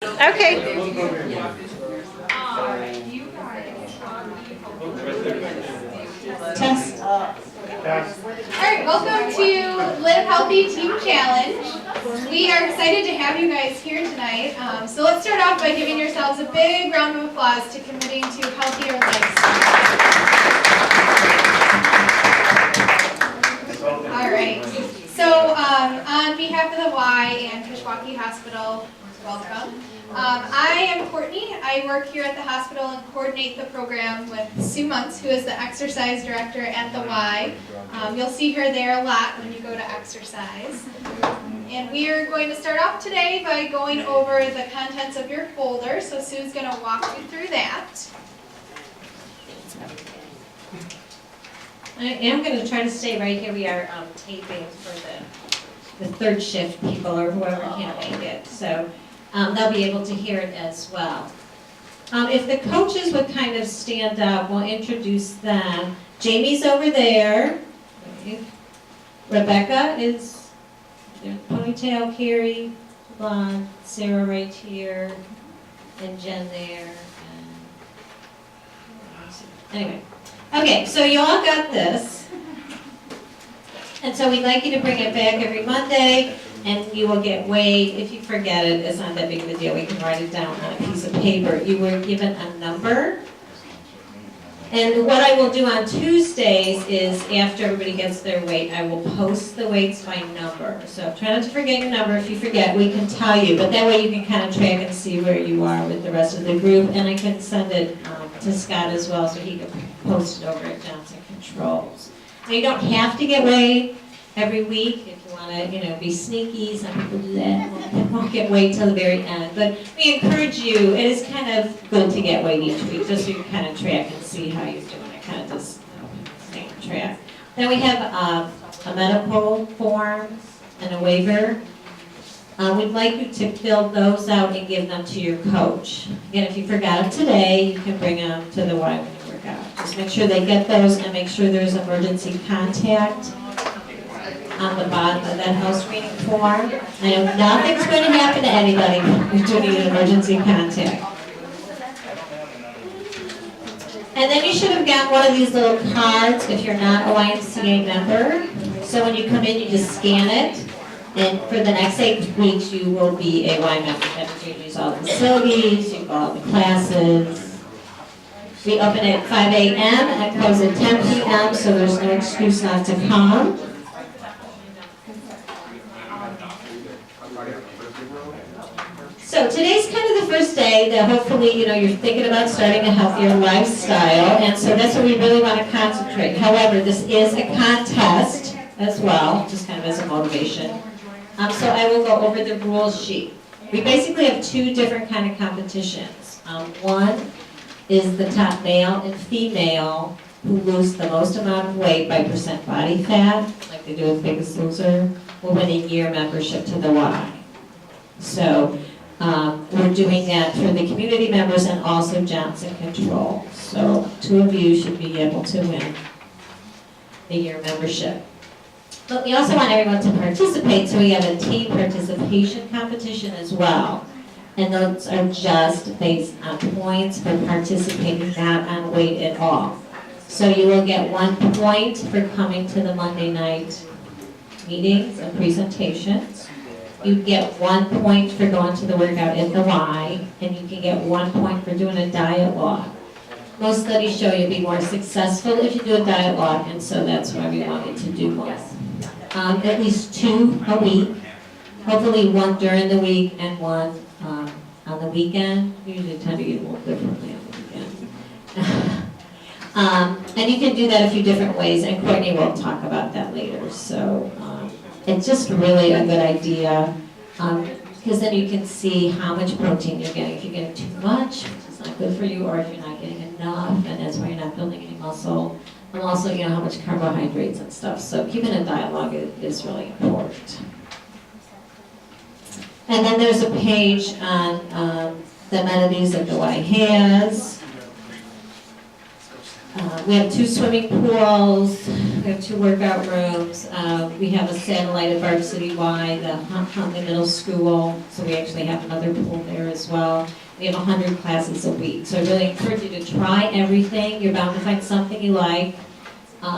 Okay. Test. Alright, welcome to Live Healthy Team Challenge. We are excited to have you guys here tonight. So let's start off by giving yourselves a big round of applause to committing to healthier lifestyle. Alright, so on behalf of the Y and Kishwaukee Hospital, welcome. I am Courtney. I work here at the hospital and coordinate the program with Sue Muntz, who is the exercise director at the Y. You'll see her there a lot when you go to exercise. And we are going to start off today by going over the contents of your folder. So Sue's going to walk you through that. I am going to try to stay right here. We are taping for the third shift people or whoever can't make it. So they'll be able to hear it as well. If the coaches would kind of stand up, we'll introduce them. Jamie's over there. Rebecca is there, ponytail, Carrie, blonde, Sarah right here, and Jen there. Anyway, okay, so you all got this. And so we'd like you to bring it back every Monday. And you will get weighed. If you forget it, it's not that big of a deal. We can write it down on a piece of paper. You were given a number. And what I will do on Tuesdays is, after everybody gets their weight, I will post the weights by number. So try not to forget your number. If you forget, we can tell you. But that way you can kind of track and see where you are with the rest of the group. And I can send it to Scott as well, so he can post it over at Johnson Controls. Now, you don't have to get weighed every week. If you want to, be sneaky, some people do that. Won't get weighed till the very end. But we encourage you. It is kind of good to get weighed each week, just so you can kind of track and see how you're doing. It kind of just stay on track. Then we have a medical form and a waiver. We'd like you to fill those out and give them to your coach. Again, if you forgot them today, you can bring them to the Y when you work out. Just make sure they get those and make sure there's emergency contact on the bottom of that house reading form. I know nothing's going to happen to anybody. You do need an emergency contact. And then you should have gotten one of these little cards if you're not a YMCA member. So when you come in, you just scan it. And for the next 8 weeks, you will be a Y member. That means you use all the facilities, you go all the classes. We open at 5 a.m. and close at 10 p.m., so there's no excuse not to come. So today's kind of the first day that hopefully, you're thinking about starting a healthier lifestyle, and so that's what we really want to concentrate. However, this is a contest as well, just kind of as a motivation. So I will go over the rules sheet. We basically have 2 different kind of competitions. One is the top male and female who lose the most amount of weight by percent body fat, like they do with Biggest Loser, will win a year membership to the Y. So we're doing that for the community members and also Johnson Control. So 2 of you should be able to win a year membership. But we also want everyone to participate, so we have a team participation competition as well. And those are just based on points for participating, not on weight at all. So you will get 1 point for coming to the Monday night meetings and presentations. You get 1 point for going to the workout at the Y, and you can get 1 point for doing a diet walk. Most studies show you'll be more successful if you do a diet walk, and so that's why we wanted to do one. At least 2 a week, hopefully 1 during the week and 1 on the weekend. We usually tend to get a little differently on the weekend. And you can do that a few different ways, and Courtney will talk about that later. So it's just really a good idea, because then you can see how much protein you're getting. If you're getting too much, it's not good for you, or if you're not getting enough, and that's why you're not building any muscle. And also, how much carbohydrates and stuff. So keeping a dialogue is really important. And then there's a page on the amenities that the Y has. We have 2 swimming pools, we have 2 workout rooms, we have a satellite at Varsity Y, the Huntley Middle School, so we actually have another pool there as well. We have 100 classes a week, so I really encourage you to try everything. You're bound to find something you like.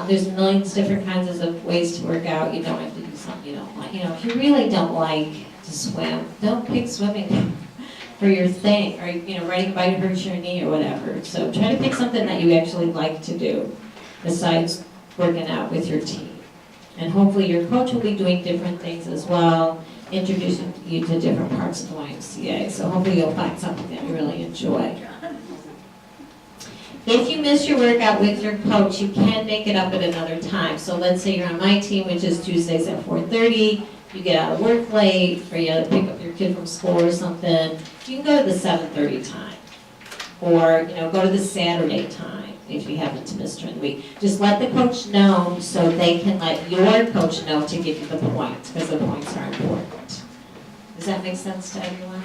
There's millions of different kinds of ways to work out. You don't have to do something you don't like. You know, if you really don't like to swim, don't pick swimming for your thing, or riding a bike hurts your knee or whatever. So try to pick something that you actually like to do besides working out with your team. And hopefully your coach will be doing different things as well, introducing you to different parts of the YMCA. So hopefully you'll find something that you really enjoy. If you miss your workout with your coach, you can make it up at another time. So let's say you're on my team, which is Tuesdays at 4:30. You get out of work late, or you have to pick up your kid from school or something. You can go to the 7:30 time, or go to the Saturday time if you happen to miss during the week. Just let the coach know so they can let your coach know to give you the points, because the points are important. Does that make sense to everyone?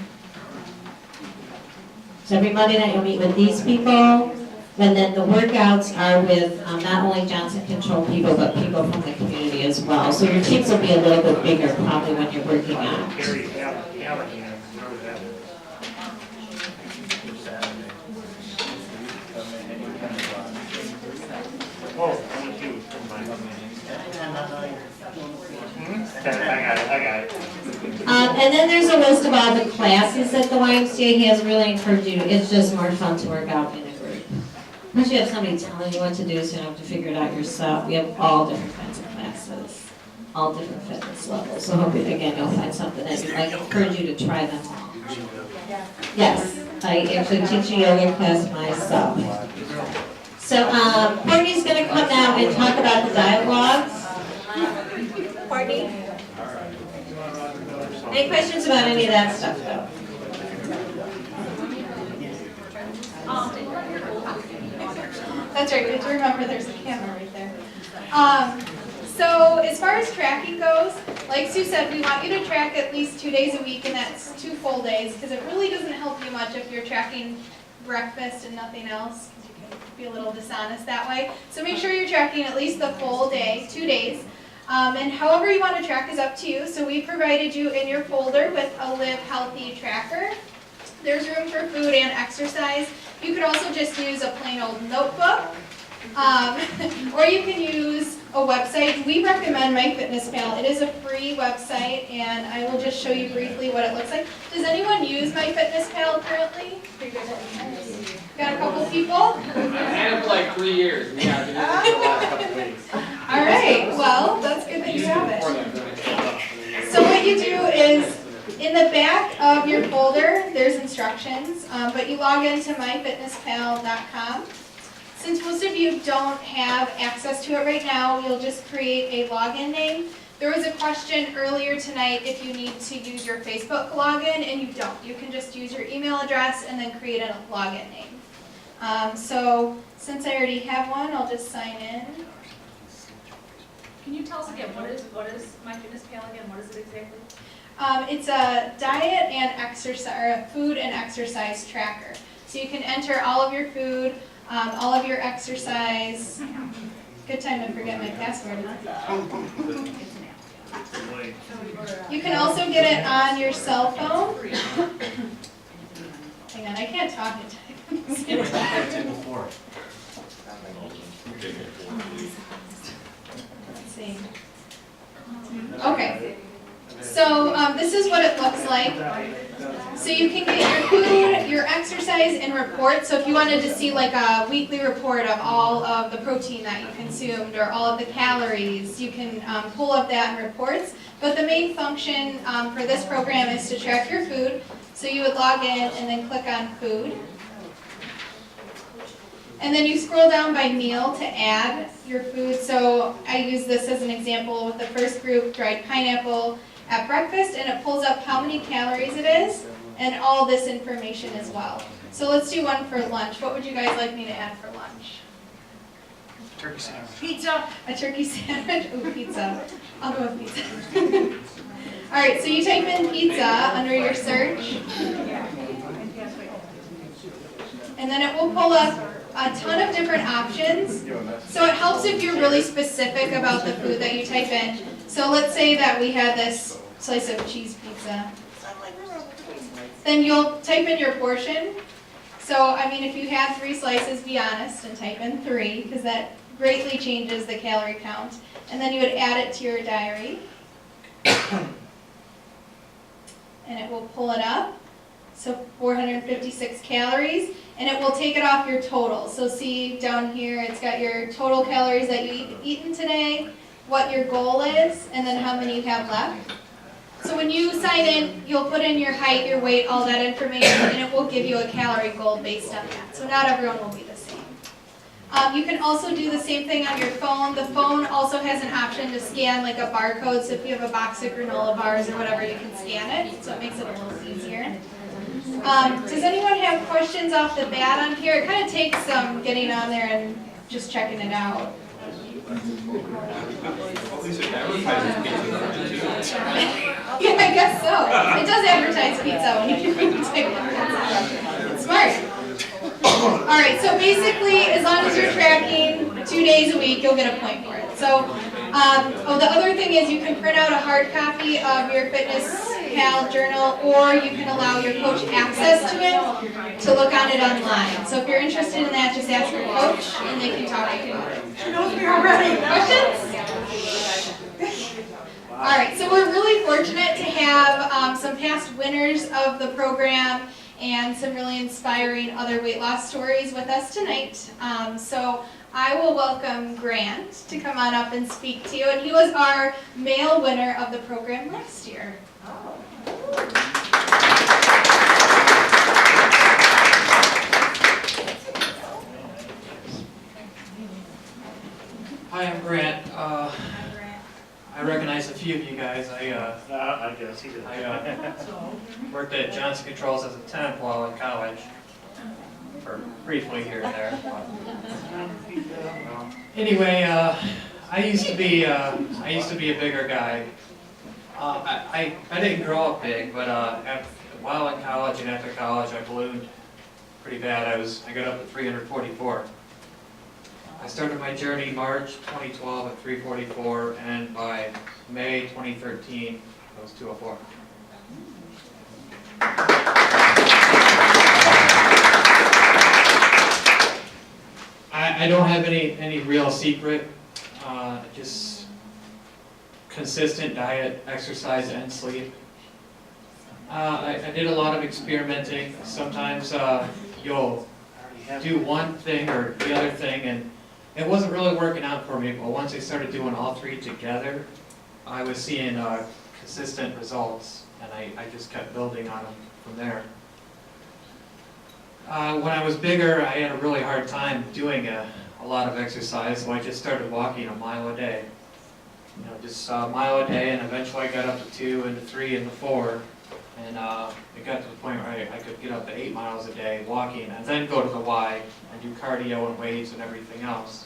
So every Monday night you'll meet with these people, and then the workouts are with not only Johnson Control people, but people from the community as well. So your teams will be a little bit bigger probably when you're working out. I got it. And then there's a list of all the classes that the YMCA has. Really encourage you. It's just more fun to work out in a group. Once you have somebody telling you what to do, so you don't have to figure it out yourself. We have all different kinds of classes, all different fitness levels. So hopefully, again, you'll find something that you like. I encourage you to try them all. Yes, I actually teach a yoga class myself. So Courtney's going to come now and talk about the dialogues. Courtney? Any questions about any of that stuff, though? That's right, good to remember there's a camera right there. So as far as tracking goes, like Sue said, we want you to track at least 2 days a week, and that's 2 full days, because it really doesn't help you much if you're tracking breakfast and nothing else, because you can be a little dishonest that way. So make sure you're tracking at least the full day, 2 days. And however you want to track is up to you. So we provided you in your folder with a Live Healthy tracker. There's room for food and exercise. You could also just use a plain old notebook, or you can use a website. We recommend MyFitnessPal. It is a free website, and I will just show you briefly what it looks like. Does anyone use MyFitnessPal currently? Got a couple people? I've had it for like 3 years. Yeah, I've been using it for the last couple weeks. All right, well, that's good that you have it. So what you do is, in the back of your folder, there's instructions, but you log into myfitnesspal.com. Since most of you don't have access to it right now, you'll just create a login name. There was a question earlier tonight if you need to use your Facebook login, and you don't. You can just use your email address and then create a login name. So since I already have one, I'll just sign in. Can you tell us again, what is MyFitnessPal again? What is it exactly? It's a diet and exercise, or a food and exercise tracker. So you can enter all of your food, all of your exercise. Good time to forget my password. You can also get it on your cell phone. Hang on, I can't talk and type. Let's see. Okay. So this is what it looks like. So you can get your food, your exercise, and reports. So if you wanted to see like a weekly report of all of the protein that you consumed or all of the calories, you can pull up that in reports. But the main function for this program is to track your food. So you would log in and then click on food. And then you scroll down by meal to add your food. So I use this as an example with the first group, dried pineapple at breakfast, and it pulls up how many calories it is and all this information as well. So let's do one for lunch. What would you guys like me to add for lunch? Turkey sandwich. Pizza. A turkey sandwich? Ooh, pizza. I'll go with pizza. All right, so you type in pizza under your search. And then it will pull up a ton of different options. So it helps if you're really specific about the food that you type in. So let's say that we had this slice of cheese pizza. Then you'll type in your portion. So, I mean, if you had 3 slices, be honest and type in 3, because that greatly changes the calorie count. And then you would add it to your diary. And it will pull it up. So 456 calories. And it will take it off your total. So see down here, it's got your total calories that you've eaten today, what your goal is, and then how many you have left. So when you sign in, you'll put in your height, your weight, all that information, and it will give you a calorie goal based on that. So not everyone will be the same. You can also do the same thing on your phone. The phone also has an option to scan like a barcode. So if you have a box of granola bars or whatever, you can scan it. So it makes it a little easier. Does anyone have questions off the bat on here? It kind of takes some getting on there and just checking it out. Yeah, I guess so. It does advertise pizza when you type in pizza. It's smart. All right, so basically, as long as you're tracking 2 days a week, you'll get a point for it. So, the other thing is you can print out a hard copy of your FitnessPal journal, or you can allow your coach access to it to look on it online. So if you're interested in that, just ask your coach, and they can talk to you about it. She knows me already. Questions? All right, so we're really fortunate to have some past winners of the program and some really inspiring other weight loss stories with us tonight. So I will welcome Grant to come on up and speak to you. And he was our male winner of the program last year. Hi, I'm Grant. I recognize a few of you guys. I guess he did. I worked at Johnson Controls as a temp while in college, or briefly here and there. Anyway, I used to be a bigger guy. I didn't grow up big, but while in college and after college, I ballooned pretty bad. I got up to 344. I started my journey March 2012 at 344, and by May 2013, I was 204. I don't have any real secret, just consistent diet, exercise, and sleep. I did a lot of experimenting. Sometimes you'll do one thing or the other thing, and it wasn't really working out for me, but once I started doing all 3 together, I was seeing consistent results, and I just kept building on them from there. When I was bigger, I had a really hard time doing a lot of exercise, so I just started walking a mile a day. Just a mile a day, and eventually I got up to 2 and to 3 and to 4. And it got to the point where I could get up to 8 miles a day walking, and then go to the Y and do cardio and weights and everything else.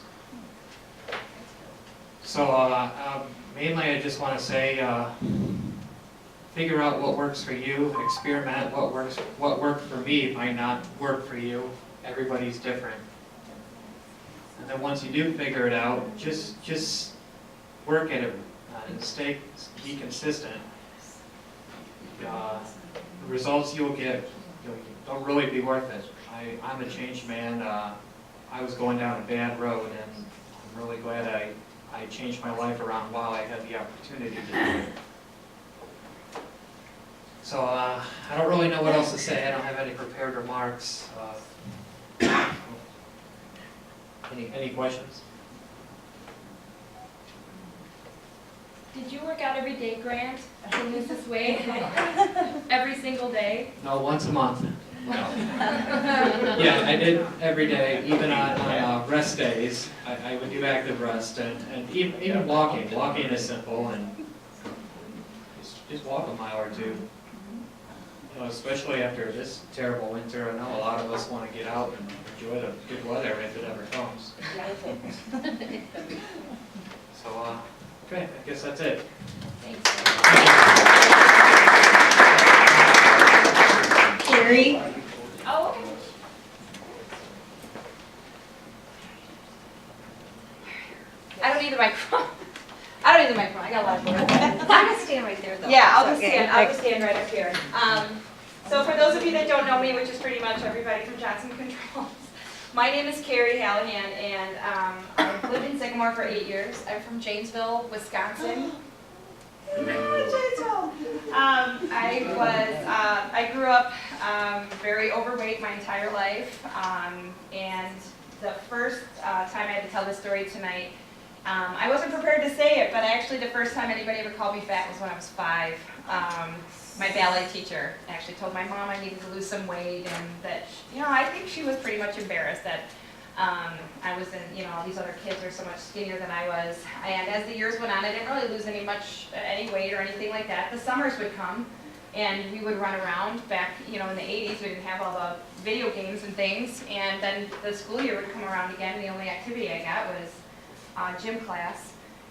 So mainly I just want to say, figure out what works for you, experiment what worked for me might not work for you. Everybody's different. And then once you do figure it out, just work at it and be consistent. The results you'll get don't really be worth it. I'm a changed man. I was going down a bad road, and I'm really glad I changed my life around while I had the opportunity to do it. So I don't really know what else to say. I don't have any prepared remarks. Any questions? Did you work out every day, Grant, to lose this weight? Every single day? No, once a month. Yeah, I did every day, even on rest days. I would do active rest, and even walking. Walking is simple, and just walk a mile or 2. Especially after this terrible winter, I know a lot of us want to get out and enjoy the good weather if it ever comes. So, okay, I guess that's it. Thanks. Carrie? Oh, okay. just stand right up here. So for those of you that don't know me, which is pretty much everybody from Johnson Controls, my name is Carrie Hallahan, and I've lived in Sycamore for 8 years. I'm from Janesville, Wisconsin. I grew up very overweight my entire life, and the first time I had to tell this story tonight, I wasn't prepared to say it, but actually the first time anybody ever called me fat was when I was 5. My ballet teacher actually told my mom I needed to lose some weight, and that, I think she was pretty much embarrassed that I was in, all these other kids are so much skinnier than I was. And as the years went on, I didn't really lose any weight or anything like that. The summers would come, and we would run around back, in the 80s. We didn't have all the video games and things, and then the school year would come around again. The only activity I got was gym class.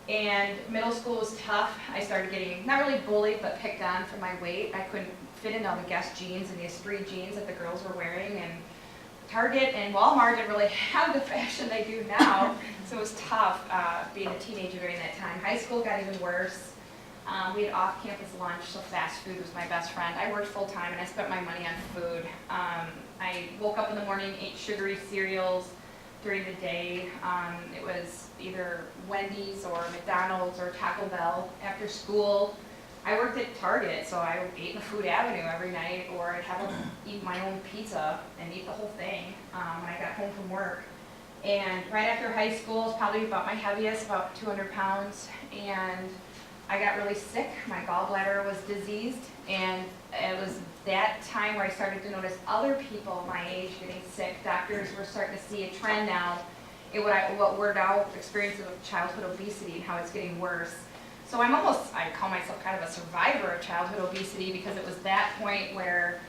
And middle school was tough. I started getting, not really bullied, but picked on for my weight. I couldn't fit into all the Guess jeans and the Esprit jeans that the girls were wearing, and Target and Walmart didn't really have the fashion they do now, so it was tough being a teenager during that time. High school got even worse. We had off-campus lunch, so fast food was my best friend. I worked full-time, and I spent my money on food. I woke up in the morning, ate sugary cereals. During the day, it was either Wendy's or McDonald's or Taco Bell. After school, I worked at Target, so I ate in the Food Avenue every night, or I'd have to eat my own pizza and eat the whole thing when I got home from work. And right after high school, it was probably about my heaviest, about 200 pounds, and I got really sick. My gallbladder was diseased, and it was that time where I started to notice other people my age getting sick. Doctors were starting to see a trend now in what we're now experiencing with childhood obesity and how it's getting worse. So I call myself kind of a survivor of childhood obesity, because it was that point where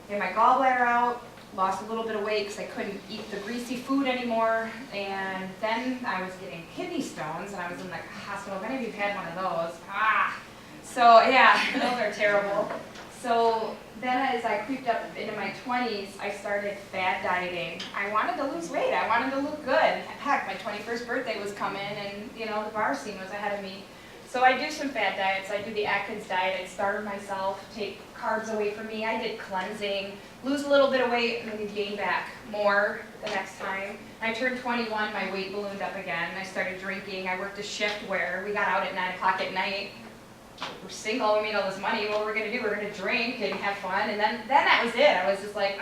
I had my gallbladder out, lost a little bit of weight because I couldn't eat the greasy food anymore, and then I was getting kidney stones, and I was in the hospital. If any of you have had one of those, so yeah, those are terrible. So then as I creeped up into my 20s, I started fad dieting. I wanted to lose weight. I wanted to look good. Heck, my 21st birthday was coming, and the bar scene was ahead of me. So I do some fad diets. I do the Atkins diet. I starved myself, take carbs away from me. I did cleansing, lose a little bit of weight, and then gain back more the next time. I turned 21, my weight ballooned up again. I started drinking. I worked a shift where we got out at 9 o'clock at night. We're single, we made all this money. What we're gonna do? We're gonna drink and have fun. And then that was it. I was just like,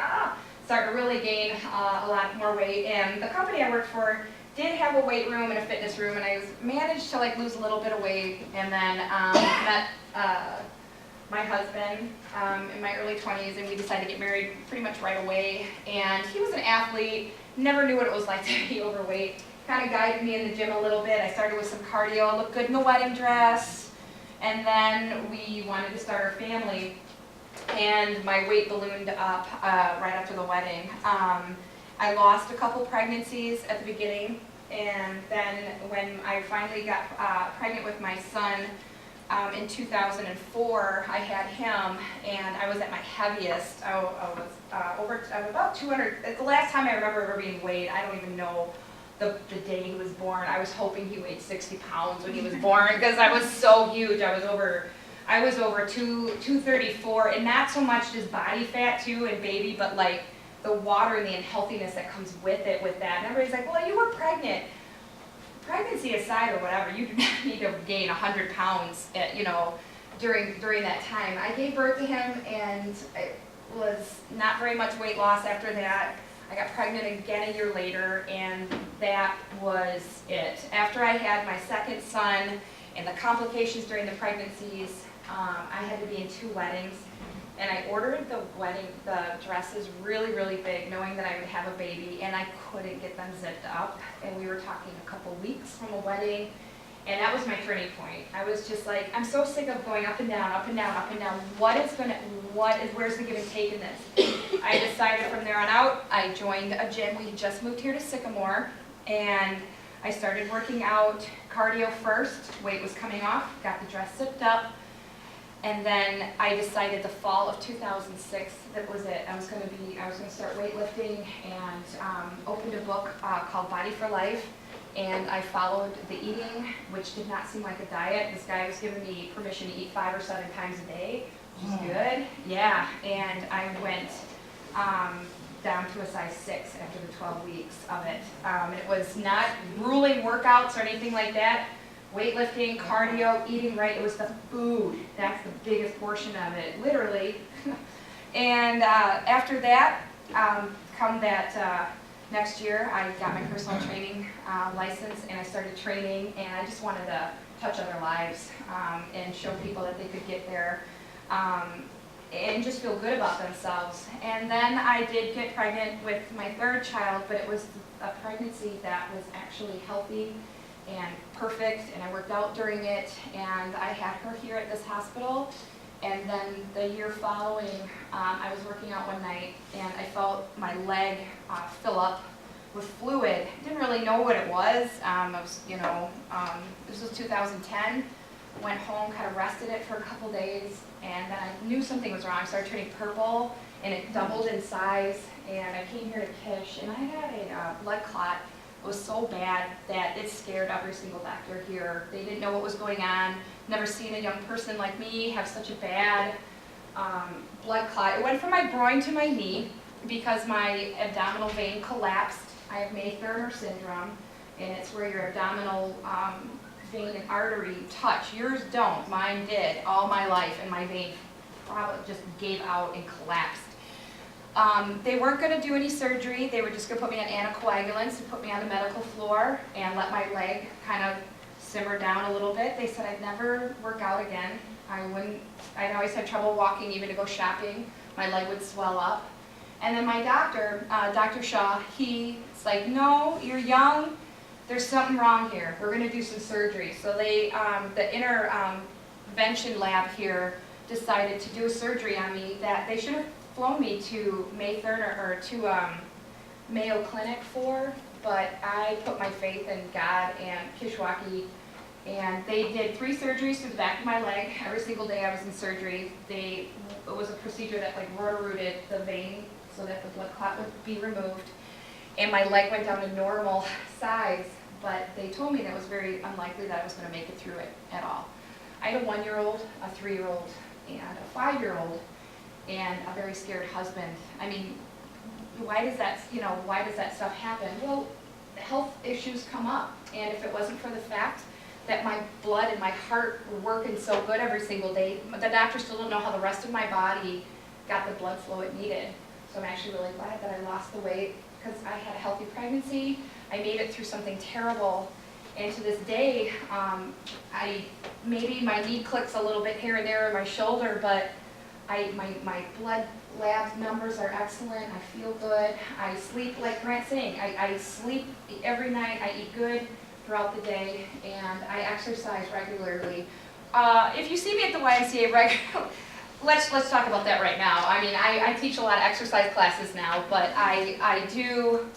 starting to really gain a lot more weight. And the company I worked for did have a weight room and a fitness room, and I managed to lose a little bit of weight, and then met my husband in my early 20s, and we decided to get married pretty much right away. And he was an athlete, never knew what it was like to be overweight, kind of guided me in the gym a little bit. I started with some cardio, looked good in the wedding dress, and then we wanted to start our family, and my weight ballooned up right after the wedding. I lost a couple pregnancies at the beginning, and then when I finally got pregnant with my son in 2004, I had him, and I was at my heaviest. I was about 200. The last time I remember ever being weighed, I don't even know the day he was born. I was hoping he weighed 60 pounds when he was born, because I was so huge. I was over 234, and not so much just body fat too and baby, but the water and the unhealthiness that comes with it, with that. And everybody's like, well, you were pregnant. Pregnancy aside or whatever, you do not need to gain 100 pounds, during that time. I gave birth to him, and it was not very much weight loss after that. I got pregnant again a year later, and that was it. After I had my second son and the complications during the pregnancies, I had to be in 2 weddings. And I ordered the dresses really, really big, knowing that I would have a baby, and I couldn't get them zipped up. And we were talking a couple weeks from a wedding, and that was my turning point. I was just like, I'm so sick of going up and down, up and down, up and down. Where's the give and take in this? I decided from there on out, I joined a gym. We had just moved here to Sycamore, and I started working out cardio first. Weight was coming off, got the dress zipped up. And then I decided the fall of 2006, that was it. I was going to start weightlifting and opened a book called Body for Life. And I followed the eating, which did not seem like a diet. This guy was giving me permission to eat 5 or 7 times a day, which is good. Yeah, and I went down to a size 6 after the 12 weeks of it. It was not grueling workouts or anything like that. Weightlifting, cardio, eating right, it was the food. That's the biggest portion of it, literally. And after that, come that next year, I got my personal training license and I started training, and I just wanted to touch other lives and show people that they could get there and just feel good about themselves. And then I did get pregnant with my 3rd child, but it was a pregnancy that was actually healthy and perfect, and I worked out during it, and I had her here at this hospital. And then the year following, I was working out one night, and I felt my leg fill up with fluid. Didn't really know what it was. This was 2010. Went home, kind of rested it for a couple days, and then I knew something was wrong. I started turning purple, and it doubled in size. And I came here to Kish, and I had a blood clot. It was so bad that it scared every single doctor here. They didn't know what was going on. Never seen a young person like me have such a bad blood clot. It went from my groin to my knee because my abdominal vein collapsed. I have May-Thurner syndrome, and it's where your abdominal vein and artery touch. Yours don't. Mine did all my life, and my vein probably just gave out and collapsed. They weren't going to do any surgery. They were just going to put me on anticoagulants and put me on the medical floor and let my leg kind of simmer down a little bit. They said I'd never work out again. I'd always had trouble walking, even to go shopping. My leg would swell up. And then my doctor, Dr. Shaw, he's like, no, you're young. There's something wrong here. We're going to do some surgery. So they, the intervention lab here decided to do a surgery on me that they should have flown me to May-Thurner or to Mayo Clinic for, but I put my faith in God and Kishwaukee, and they did 3 surgeries to the back of my leg. Every single day I was in surgery. It was a procedure that like rotor-rooted the vein so that the blood clot would be removed, and my leg went down to normal size, but they told me that it was very unlikely that I was going to make it through it at all. I had a 1-year-old, a 3-year-old, and a 5-year-old, and a very scared husband. I mean, why does that stuff happen? Well, health issues come up, and if it wasn't for the fact that my blood and my heart were working so good every single day, the doctors still don't know how the rest of my body got the blood flow it needed. So I'm actually really glad that I lost the weight because I had a healthy pregnancy. I made it through something terrible, and to this day, maybe my knee clicks a little bit here and there in my shoulder, but my blood lab numbers are excellent. I feel good. I sleep, like Grant's saying, I sleep every night. I eat good throughout the day, and I exercise regularly. If you see me at the YMCA regularly, let's talk about that right now. I mean, I teach a lot of exercise classes now, but I do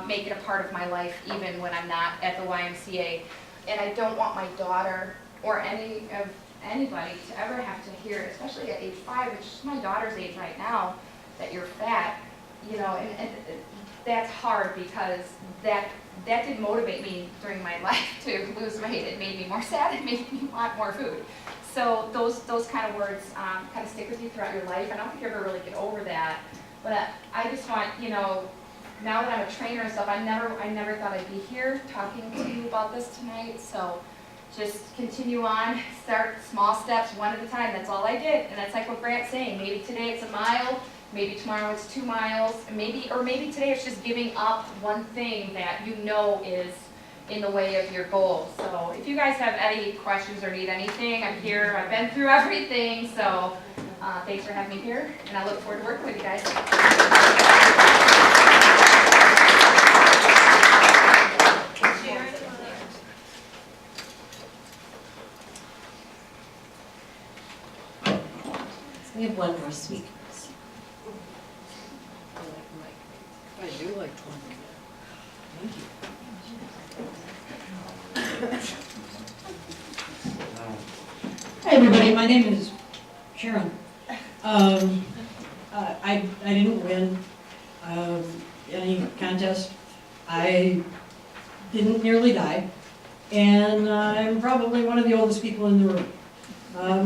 make it a part of my life even when I'm not at the YMCA, and I don't want my daughter or anybody to ever have to hear, especially at age 5, which is my daughter's age right now, that you're fat, you know, and that's hard because that did motivate me during my life to lose weight. It made me more sad. It made me want more food. So those kind of words kind of stick with you throughout your life. I don't think you ever really get over that. But I just want, you know, now that I'm a trainer and stuff, I never thought I'd be here talking to you about this tonight. So just continue on, start small steps, one at a time. That's all I did. And that's like what Grant's saying. Maybe today it's a mile, maybe tomorrow it's 2 miles, and maybe today it's just giving up one thing that you know is in the way of your goals. So if you guys have any questions or need anything, I'm here. I've been through everything. So thanks for having me here, and I look forward to working with you guys. We have one more speaker. I do like Tony. Thank you. Hi everybody, my name is I didn't win any contest. I didn't nearly die, and I'm probably one of the oldest people in the room.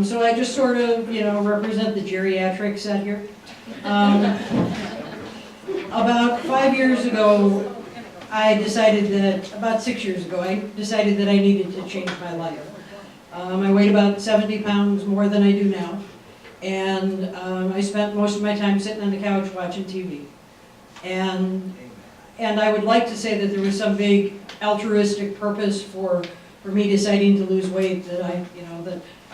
So I just sort of, represent the geriatric set here. About 5 years ago, about 6 years ago, I decided that I needed to change my life. I weighed about 70 pounds more than I do now, and I spent most of my time sitting on the couch watching TV. And I would like to say that there was some big altruistic purpose for me deciding to lose weight, that I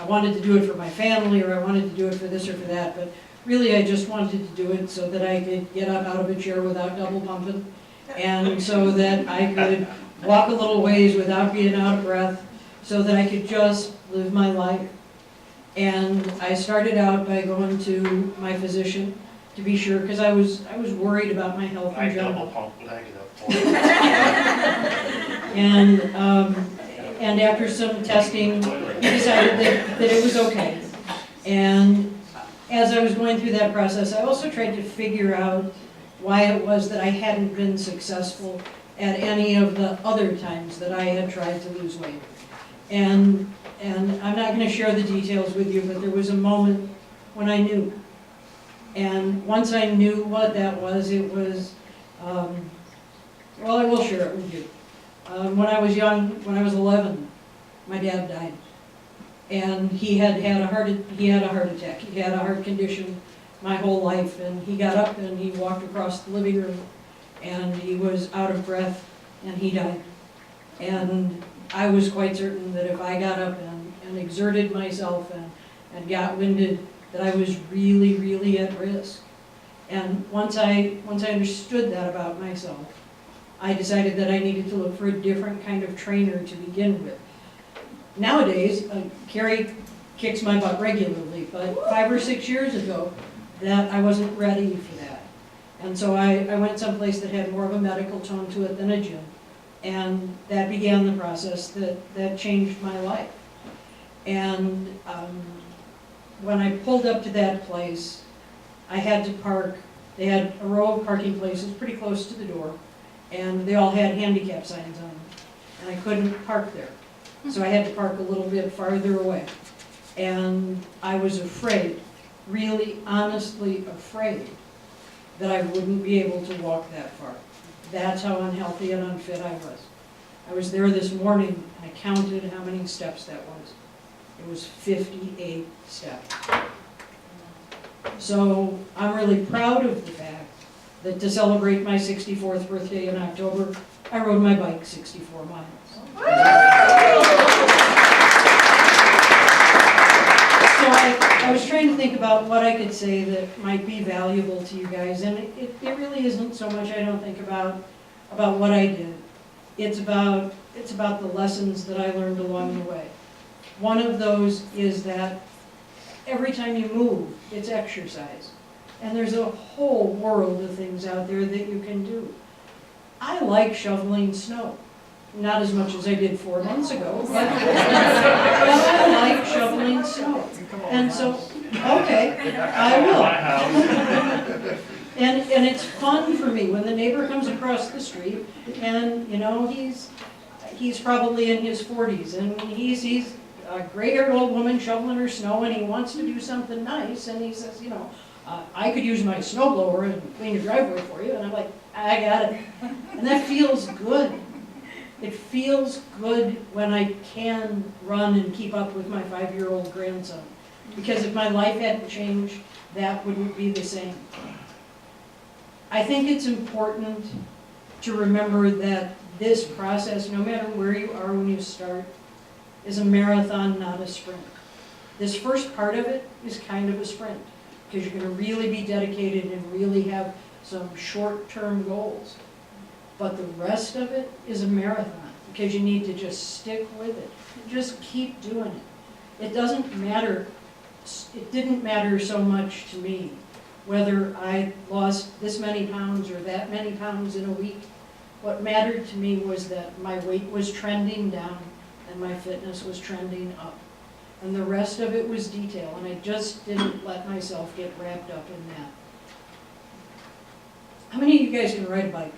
wanted to do it for my family, or I wanted to do it for this or for that, but really I just wanted to do it so that I could get up out of a chair without double pumping, and so that I could walk a little ways without being out of breath, so that I could just live my life. And I started out by going to my physician to be sure, because I was worried about my health I in general. double pump when I get up for it. And after some testing, he decided that it was okay. And as I was going through that process, I also tried to figure out why it was that I hadn't been successful at any of the other times that I had tried to lose weight. And I'm not going to share the details with you, but there was a moment when I knew. And once I knew what that was, it was, well, I will share it with you. When I was young, when I was 11, my dad died. And he had a heart attack. He had a heart condition my whole life, and he got up and he walked across the living room, and he was out of breath, and he died. And I was quite certain that if I got up and exerted myself and got winded, that I was really, really at risk. And once I understood that about myself, I decided that I needed to look for a different kind of trainer to begin with. Nowadays, Carrie kicks my butt regularly, but 5 or 6 years ago, that I wasn't ready for that. And so I went someplace that had more of a medical tone to it than a gym. And that began the process that changed my life. And when I pulled up to that place, I had to park. They had a row of parking places pretty close to the door, and they all had handicap signs on them. And I couldn't park there. So I had to park a little bit farther away. And I was afraid, really honestly afraid, that I wouldn't be able to walk that far. That's how unhealthy and unfit I was. I was there this morning, and I counted how many steps that was. It was 58 steps. So I'm really proud of the fact that to celebrate my 64th birthday in October, I rode my bike 64 miles. So I was trying to think about what I could say that might be valuable to you guys, and it really isn't so much, I don't think, about what I did. It's about the lessons that I learned along the way. One of those is that every time you move, it's exercise. And there's a whole world of things out there that you can do. I like shoveling snow. Not as much as I did 4 months ago, but I like shoveling snow. And so, okay, I will. My house. And it's fun for me when the neighbor comes across the street, and he's probably in his 40s, and he's a gray-haired old woman shoveling her snow, and he wants to do something nice, and he says, I could use my snowblower and clean your driveway for you, and I'm like, I got it. And that feels good. It feels good when I can run and keep up with my 5-year-old grandson. Because if my life hadn't changed, that wouldn't be the same. I think it's important to remember that this process, no matter where you are when you start, is a marathon, not a sprint. This first part of it is kind of a sprint, because you're going to really be dedicated and really have some short-term goals. But the rest of it is a marathon, because you need to just stick with it. Just keep doing it. It doesn't matter, it didn't matter so much to me whether I lost this many pounds or that many pounds in a week. What mattered to me was that my weight was trending down and my fitness was trending up. And the rest of it was detail, and I just didn't let myself get wrapped up in that. How many of you guys can ride a bike?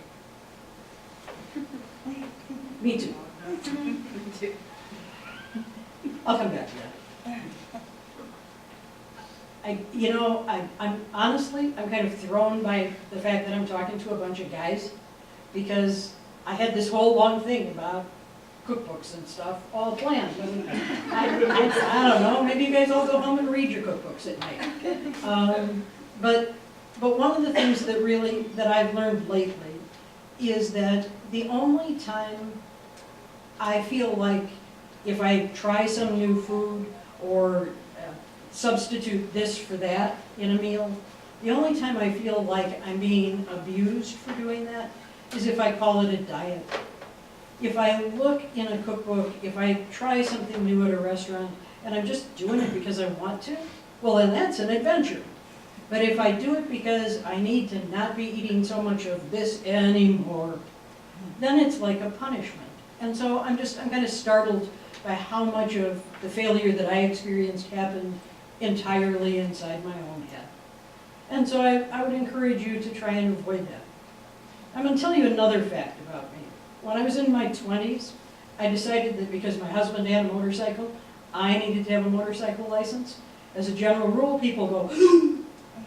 Me too. I'll come back to that. I'm honestly, I'm kind of thrown by the fact that I'm talking to a bunch of guys, because I had this whole long thing about cookbooks and stuff all planned. And I don't know, maybe you guys all go home and read your cookbooks at night. But one of the things that I've learned lately is that the only time I feel like if I try some new food or substitute this for that in a meal, the only time I feel like I'm being abused for doing that is if I call it a diet. If I look in a cookbook, if I try something new at a restaurant, and I'm just doing it because I want to, well then that's an adventure. But if I do it because I need to not be eating so much of this anymore, then it's like a punishment. And so I'm kind of startled by how much of the failure that I experienced happened entirely inside my own head. And so I would encourage you to try and avoid that. I'm going to tell you another fact about me. When I was in my 20s, I decided that because my husband had a motorcycle, I needed to have a motorcycle license. As a general rule, people go,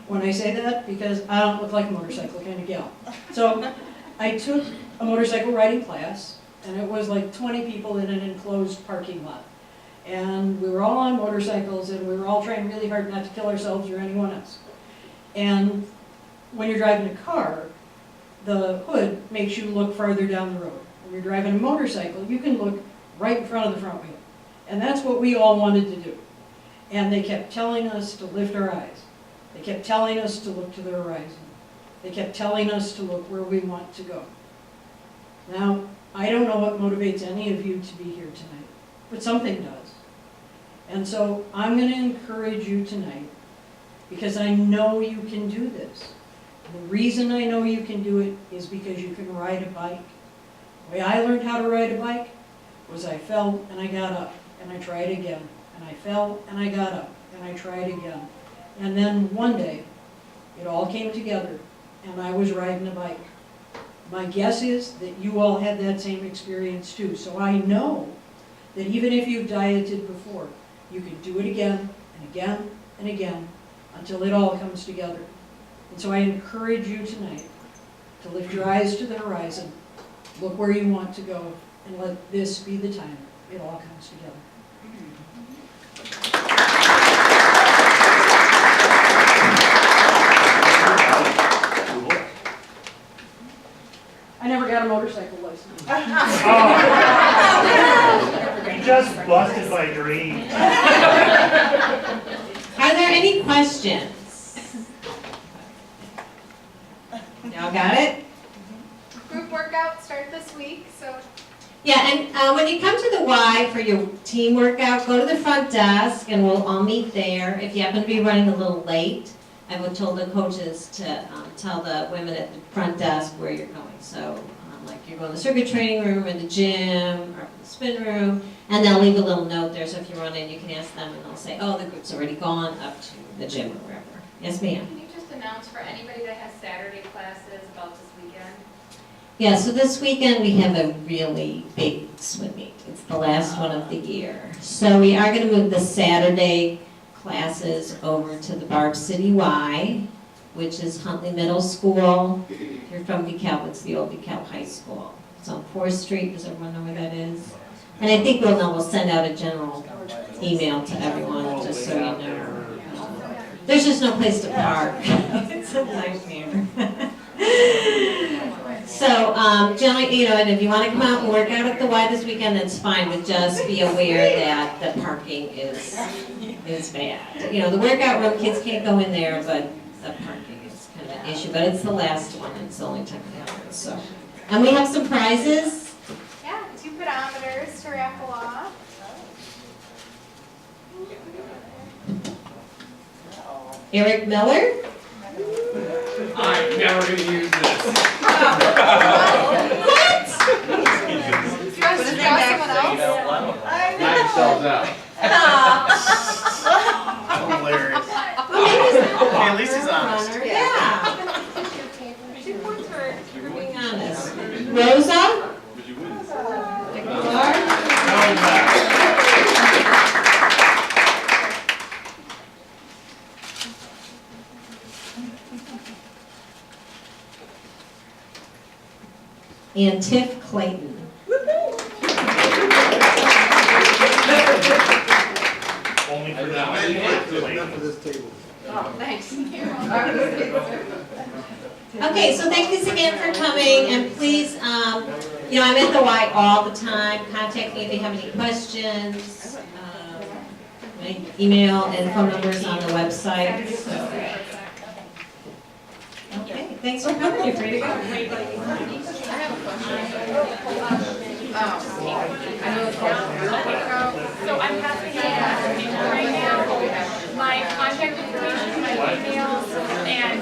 when I say that, because I don't look like a motorcycle kind of gal. So I took a motorcycle riding class, and it was like 20 people in an enclosed parking lot. And we were all on motorcycles, and we were all trying really hard not to kill ourselves or anyone else. And when you're driving a car, the hood makes you look farther down the road. When you're driving a motorcycle, you can look right in front of the front wheel. And that's what we all wanted to do. And they kept telling us to lift our eyes. They kept telling us to look to the horizon. They kept telling us to look where we want to go. Now, I don't know what motivates any of you to be here tonight, but something does. And so I'm going to encourage you tonight, because I know you can do this. The reason I know you can do it is because you can ride a bike. The way I learned how to ride a bike was I fell and I got up and I tried again. And I fell and I got up and I tried again. And then one day, it all came together and I was riding a bike. My guess is that you all had that same experience too. So I know that even if you've dieted before, you can do it again and again and again until it all comes together. And so I encourage you tonight to lift your eyes to the horizon, look where you want to go, and let this be the time it all comes together. I never got a motorcycle license. You just busted my dream. Are there any questions? Y'all got it? Group workout start this week, so Yeah, and when you come to the Y for your team workout, go to the front desk and we'll all meet there. If you happen to be running a little late, I would told the coaches to tell the women at the front desk where you're going. So, like you're going to the circuit training room, or the gym, or the spin room, and they'll leave a little note there. So if you run in, you can ask them, and they'll say, "Oh, the group's already gone up to the gym or wherever." Yes, ma'am. Can you just announce for anybody that has Saturday classes about this weekend? Yeah, so this weekend we have a really big swim meet. It's the last one of the year. So we are going to move the Saturday classes over to the Barb City Y, which is Huntley Middle School. If you're from DeKalb, it's the old DeKalb High School. It's on 4th Street. Does everyone know where that is? And I think we'll send out a general email to everyone, just so you know. There's just no place to park. It's a nightmare. So, generally, and if you want to come out and work out at the Y this weekend, that's fine, but just be aware that the parking is bad. The workout room, kids can't go in there, but the parking is kind of an issue, but it's the last one, it's the only time it happens, so. And we have some prizes. yeah, 2 pedometers to raffle off. Eric Miller. I'm never going to use this. What? Do you want us to draw someone else? Knock yourselves out. for being honest. Rosa? Clark? And Tiff Clayton. Only for now. Okay, so thank you again for coming, and please, I'm at the Y all the time. Contact me if you have any questions. My email and phone numbers on the website. So. Okay, thanks for coming. You're free to go. So I'm passing out right now my contact information, my emails, and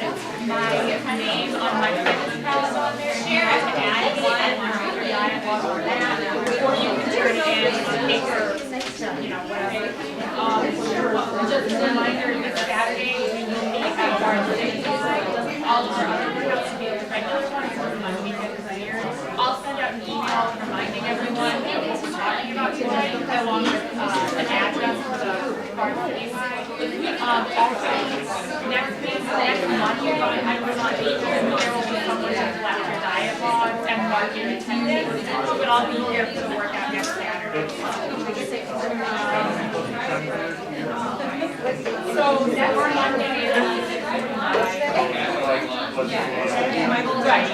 my name on my business card is on there. Share it, add it, or you can turn it in on paper, whatever. Just a reminder, this Saturday, we will meet at our living all of our other workouts to be able to write those ones on my weekend because I'm here. I'll send out an email reminding everyone what we're talking about tonight, along with an address for the varsity Y. Also, next Monday, I was on here, and there will be someone with laughter diet logs and marketing attendance, but I'll be here for the workout next Saturday. So next Monday is right.